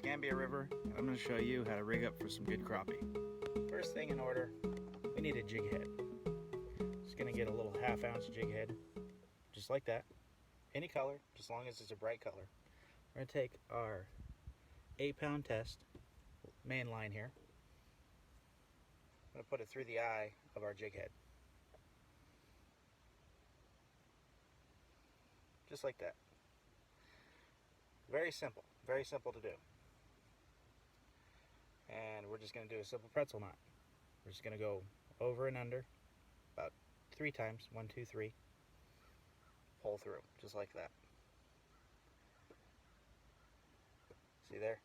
Escambia River, and I'm going to show you how to rig up for some good crappie. First thing in order, we need a jig head. Just going to get a little 1/2 ounce jig head, just like that. Any color, just as long as it's a bright color. We're going to take our 8-pound test, main line here. I'm going to put it through the eye of our jig head. Just like that. Very simple to do. And we're just going to do a simple pretzel knot. We're just going to go over and under about 3 times. 1, 2, 3. Pull through, just like that. See there?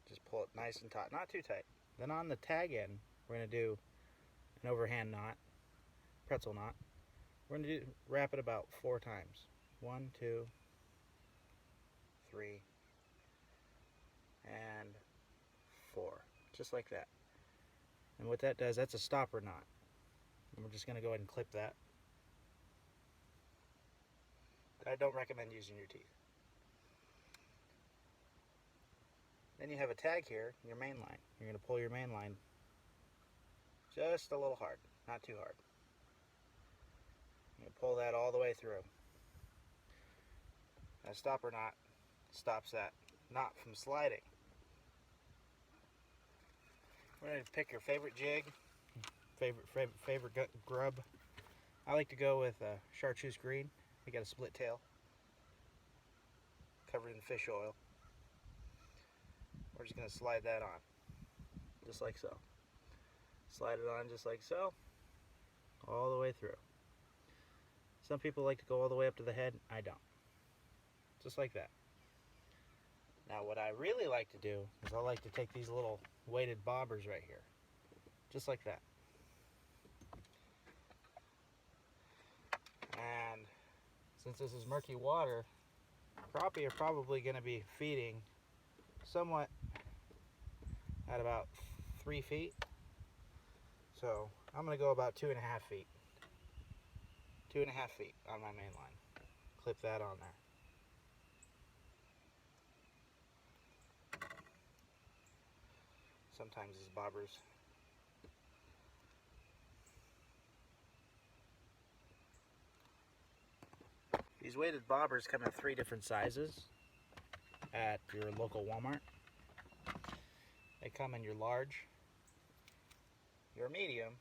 Just pull it nice and taut, not too tight. Then on the tag end, we're going to do an overhand knot, pretzel knot. We're going to wrap it about 4 times. 1, 2, 3, and 4, just like that. And what that does, that's a stopper knot. And we're just going to go ahead and clip that. I don't recommend using your teeth. Then you have a tag here, your main line. You're going to pull your main line just a little hard, not too hard. You're going to pull that all the way through. A stopper knot stops that knot from sliding. We're going to pick your favorite jig, favorite grub. I like to go with chartreuse green. We got a split tail covered in fish oil. We're just going to slide that on, just like so. Slide it on just like so, all the way through. Some people like to go all the way up to the head. I don't. Just like that. Now what I really like to do is I like to take these little weighted bobbers right here, just like that. And since this is murky water, crappie are probably going to be feeding somewhat at about 3 feet. So I'm going to go about 2.5 feet. 2.5 feet on my main line. Clip that on there. Sometimes these bobbers these weighted bobbers come in 3 different sizes at your local Walmart. They come in your large, your medium,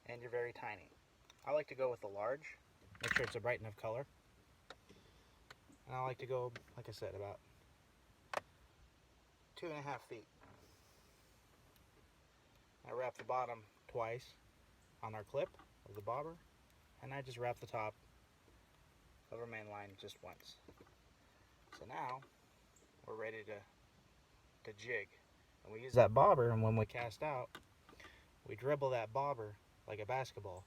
and your very tiny. I like to go with the large, make sure it's a bright enough color. And I like to go, like I said, about 2.5 feet. I wrap the bottom twice on our clip of the bobber, and I just wrap the top of our main line just once. So now we're ready to jig. And we use that bobber, and when we cast out, we dribble that bobber like a basketball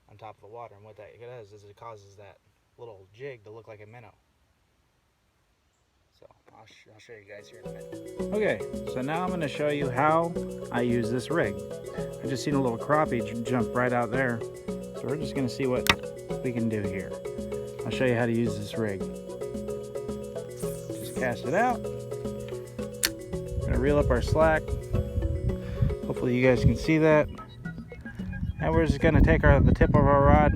on top of the water. And what that does is it causes that little jig to look like a minnow. So I'll show you guys here in a minute. Okay, so now I'm going to show you how I use this rig. I just seen a little crappie jump right out there. So we're just going to see what we can do here. I'll show you how to use this rig. Just cast it out. We're going to reel up our slack. Hopefully you guys can see that. And we're just going to take the tip of our rod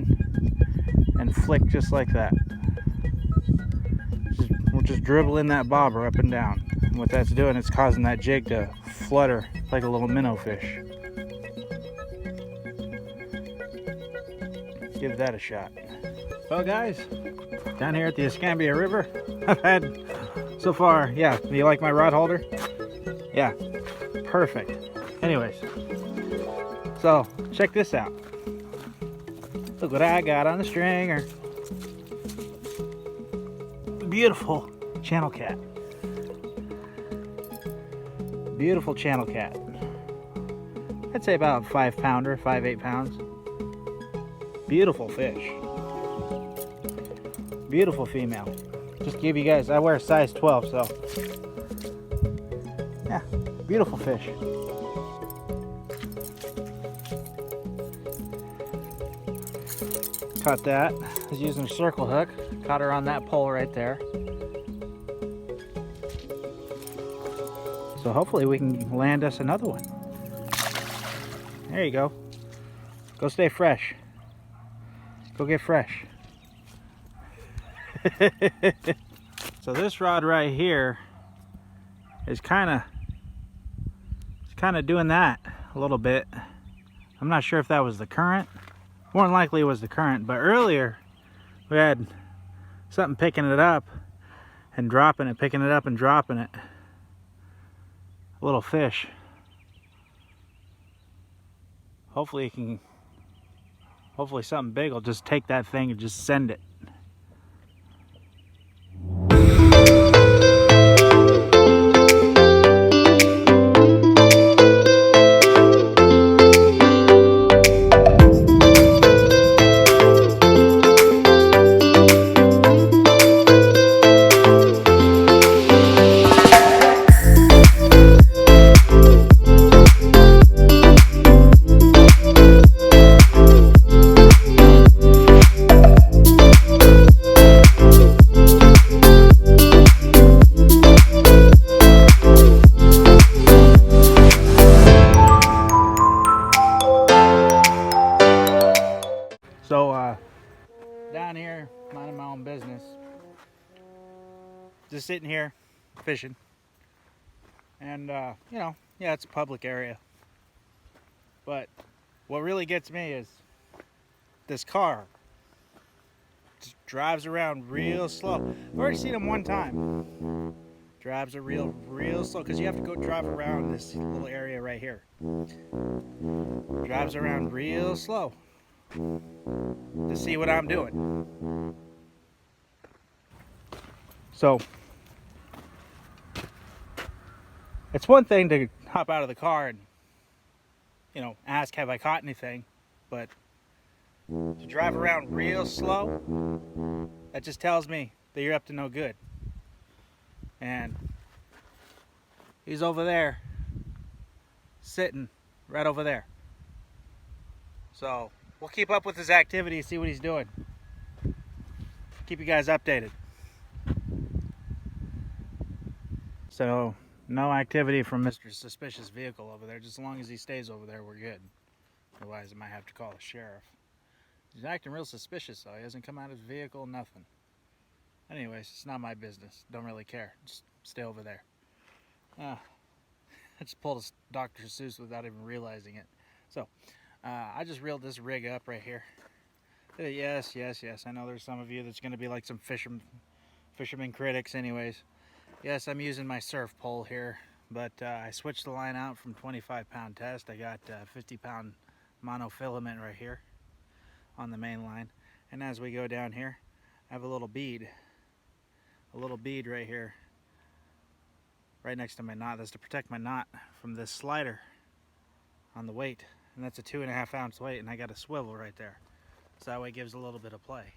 and flick just like that. We're just dribbling that bobber up and down. And what that's doing, it's causing that jig to flutter like a little minnow fish. Give that a shot. Well guys, down here at the Escambia River, I've had so far, yeah, do you like my rod holder? Yeah, perfect. Anyways, so check this out. Look what I got on the stringer. Beautiful channel cat. Beautiful channel cat. I'd say about 5-pounder, 5-8 pounds. Beautiful fish. Beautiful female. Just to give you guys, I wear a size 12, so yeah, beautiful fish. Caught that. I was using a circle hook. Caught her on that pole right there. So hopefully we can land us another one. There you go. Go stay fresh. Go get fresh. So this rod right here is kind of doing that a little bit. I'm not sure if that was the current. More than likely it was the current, but earlier we had something picking it up and dropping it, picking it up and dropping it. A little fish. Hopefully something big will just take that thing and just send it. So down here, minding my own business, just sitting here fishing, and you know, yeah, it's a public area, but what really gets me is this car just drives around real slow. I've already seen him one time. Drives a real slow, because you have to go drive around this little area right here. Drives around real slow to see what I'm doing. So it's one thing to hop out of the car and, you know, ask, have I caught anything? But to drive around real slow, that just tells me that you're up to no good. And he's over there, sitting right over there. So we'll keep up with his activity, see what he's doing. Keep you guys updated. So no activity from Mr. Suspicious Vehicle over there. Just as long as he stays over there, we're good. Otherwise, I might have to call the sheriff. He's acting real suspicious, though. He hasn't come out of his vehicle, nothing. Anyways, it's not my business. Don't really care. Just stay over there. I just pulled a Dr. Seuss without even realizing it. So, I just reeled this rig up right here. Yes. I know there's some of you that's going to be like some fisherman critics anyways. Yes, I'm using my surf pole here, but I switched the line out from 25-pound test. I got 50-pound monofilament right here on the main line. And as we go down here, I have a little bead right here, right next to my knot. That's to protect my knot from this slider on the weight. And that's a 2.5 ounce weight, and I got a swivel right there. So that way it gives a little bit of play.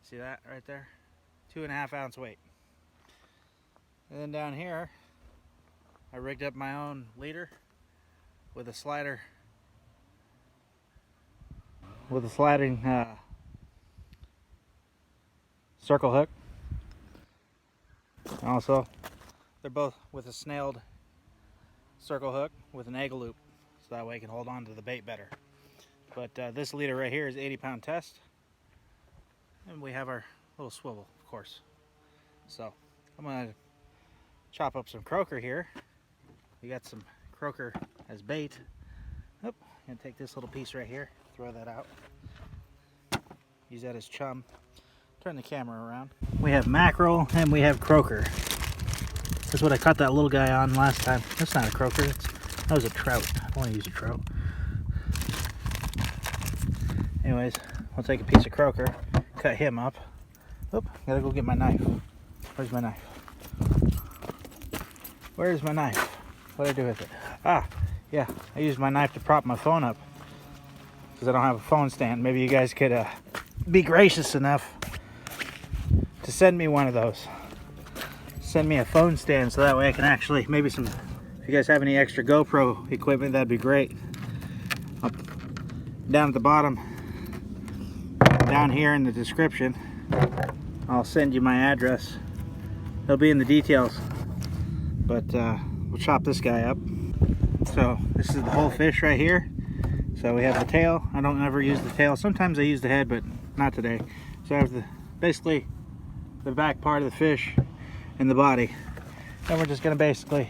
See that right there? 2.5 ounce weight. And then down here, I rigged up my own leader with a slider, with a sliding circle hook. Also, they're both with a snailed circle hook with an egg loop, so that way I can hold on to the bait better. But this leader right here is 80-pound test, and we have our little swivel, of course. So I'm gonna chop up some croaker here. We got some croaker as bait. Oh, I'm gonna take this little piece right here, throw that out, use that as chum. Turn the camera around. We have mackerel and we have croaker. That's what I caught that little guy on last time. That's not a croaker, that was a trout. I don't want to use a trout. Anyways, we'll take a piece of croaker, cut him up. Oop, gotta go get my knife. Where's my knife? Where's my knife? What'd I do with it? Ah, yeah, I used my knife to prop my phone up because I don't have a phone stand. Maybe you guys could be gracious enough to send me one of those. Send me a phone stand so that way I can actually, maybe some, if you guys have any extra GoPro equipment, that'd be great. Up, down at the bottom, down here in the description, I'll send you my address. It'll be in the details but we'll chop this guy up. So this is the whole fish right here. So we have the tail. I don't ever use the tail. Sometimes I use the head, but not today. So I have basically the back part of the fish and the body. Then we're just gonna basically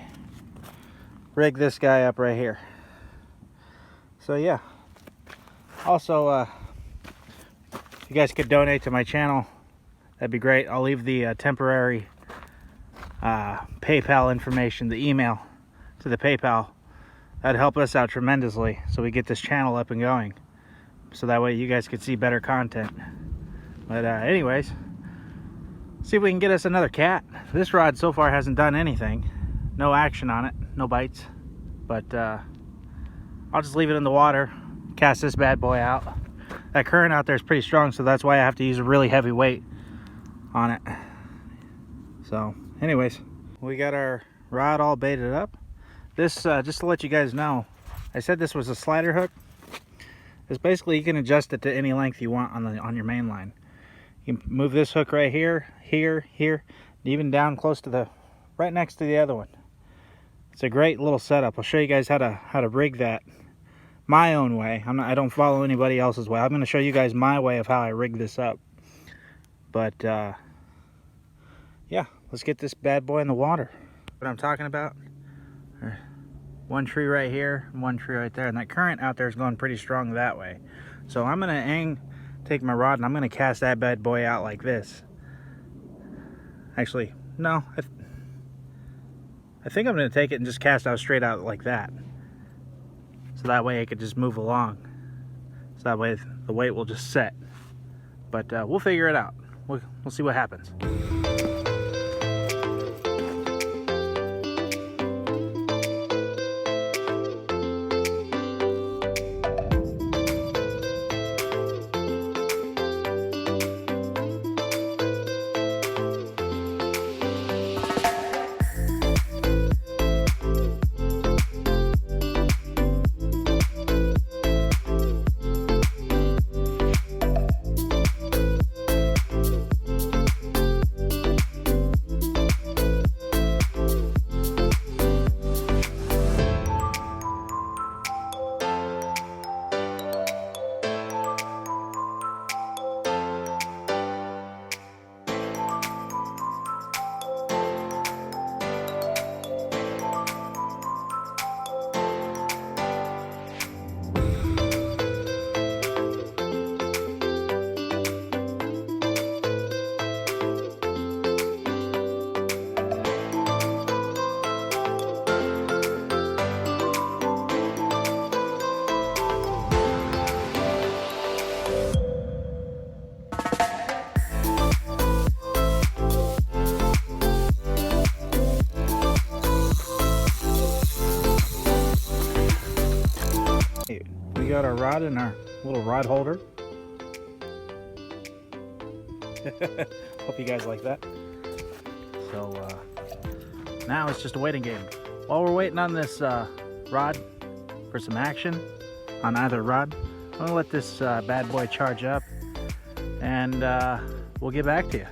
rig this guy up right here. So yeah. Also, if you guys could donate to my channel, that'd be great. I'll leave the temporary PayPal information, the email to the PayPal. That'd help us out tremendously so we get this channel up and going. So that way you guys could see better content. But anyways, see if we can get us another cat. This rod so far hasn't done anything. No action on it, no bites. But I'll just leave it in the water, cast this bad boy out. That current out there is pretty strong, so that's why I have to use a really heavy weight on it. So anyways, we got our rod all baited up. This, just to let you guys know, I said this was a slider hook. It's basically, you can adjust it to any length you want on your main line. You can move this hook right here, here, even down close to right next to the other one. It's a great little setup. I'll show you guys how to rig that my own way. I don't follow anybody else's way. I'm going to show you guys my way of how I rig this up. But yeah, let's get this bad boy in the water. What I'm talking about, one tree right here, one tree right there, and that current out there is going pretty strong that way. So I'm gonna take my rod and I'm gonna cast that bad boy out like this. Actually, no, I think I'm gonna take it and just cast out straight out like that. So that way it could just move along. So that way the weight will just set. But we'll figure it out. We'll see what happens. We got our rod in our little rod holder. Hope you guys like that. So now it's just a waiting game. While we're waiting on this rod for some action on either rod, I'm gonna let this bad boy charge up and we'll get back to you.